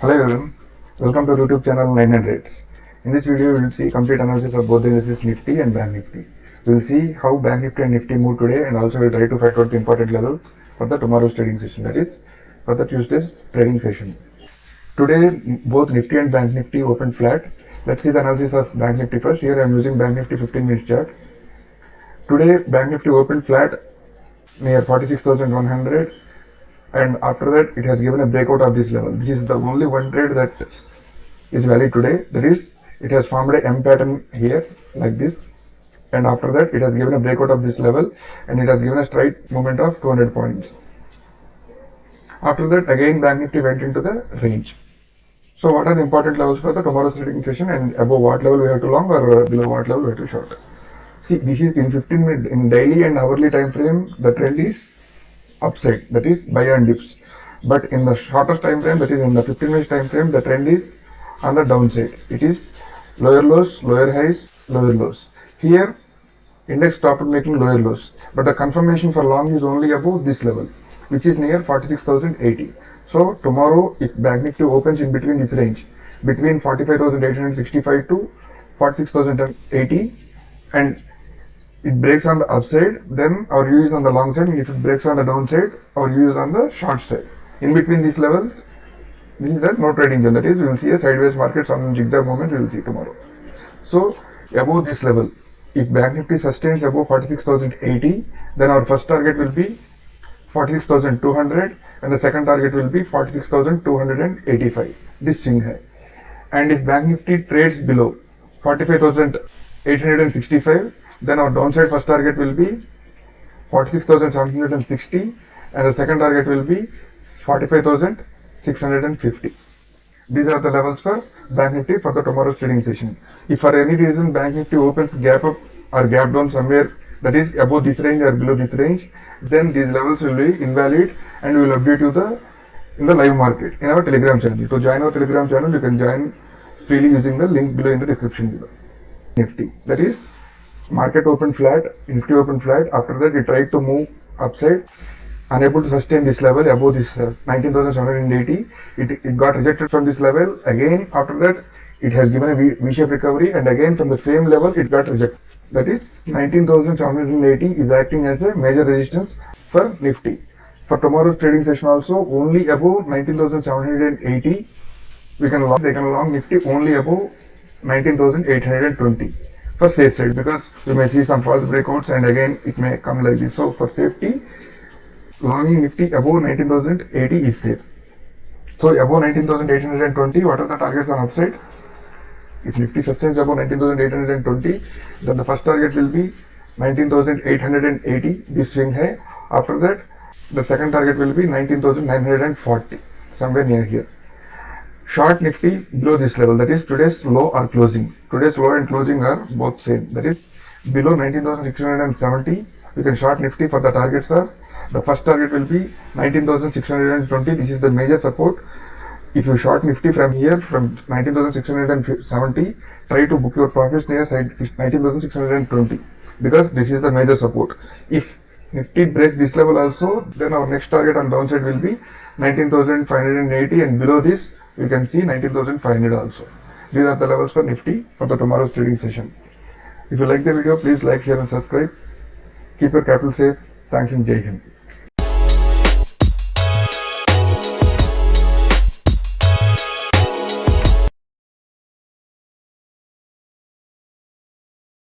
Hello everyone, welcome to YouTube channel 900. In this video, we will see complete analysis of both the indices Nifty and Bank Nifty. We will see how Bank Nifty and Nifty move today, and also we will try to find out the important level for the tomorrow's trading session, that is for the Tuesday's trading session. Today, both Nifty and Bank Nifty opened flat. Let's see the analysis of Bank Nifty first. Here I am using Bank Nifty 15-minute chart. Today, Bank Nifty opened flat near 46,100. And after that it has given a breakout of this level. This is the only one trade that is valid today, that is it has formed a M pattern here like this, and after that it has given a breakout of this level and it has given a straight movement of 200 points. After that again Bank Nifty went into the range. So what are the important levels for the tomorrow's trading session, and above what level we have to long or below what level we have to short? See, this is in 15 minute, in daily and hourly time frame the trend is upside, that is buy and dips, but in the shortest time frame, that is in the 15 minutes time frame, the trend is on the downside. It is lower lows, lower highs, lower lows. Here index stopped making lower lows, but the confirmation for long is only above this level, which is near 46,080. So tomorrow if Bank Nifty opens in between this range, between 45,865 to 46,080, and it breaks on the upside, then our view is on the long side, and if it breaks on the downside, our view is on the short side. In between these levels, this is a no trading zone, that is we will see a sideways market, some zigzag movement we will see tomorrow. So above this level, if Bank Nifty sustains above 46,080, then our first target will be 46,200 and the second target will be 46,285, this swing high. And if Bank Nifty trades below 45,865, then our downside first target will be 46,760 and the second target will be 45,650. These are the levels for Bank Nifty for the tomorrow's trading session. If for any reason Bank Nifty opens gap up or gap down somewhere, that is above this range or below this range, then these levels will be invalid and we will update you in the live market in our Telegram channel. To join our Telegram channel, you can join freely using the link below in the description below. Nifty, that is market opened flat, Nifty opened flat. After that it tried to move upside, unable to sustain this level above this 19,780. It got rejected from this level. Again after that it has given a V-shaped recovery, and again from the same level it got rejected. That is 19,780 is acting as a major resistance for Nifty. For tomorrow's trading session also, only above 19,780 we can long, they can long Nifty only above 19,820 for safe side, because we may see some false breakouts and again it may come like this. So for safety, longing Nifty above 19,080 is safe. So above 19,820, what are the targets on upside? If Nifty sustains above 19,820, then the first target will be 19,880, this swing high. After that, the second target will be 19,940, somewhere near here. Short Nifty below this level, that is today's low or closing. Today's low and closing are both same, that is below 19,670. You can short Nifty for the targets of, the first target will be 19,620. This is the major support. If you short Nifty from here, from 19,670, try to book your profits near 19,620, because this is the major support. If Nifty breaks this level also, then our next target on downside will be 19,580, and below this you can see 19,500 also. These are the levels for Nifty for the tomorrow's trading session. If you like the video, please like, share and subscribe. Keep your capital safe. Thanks and Jai Hind.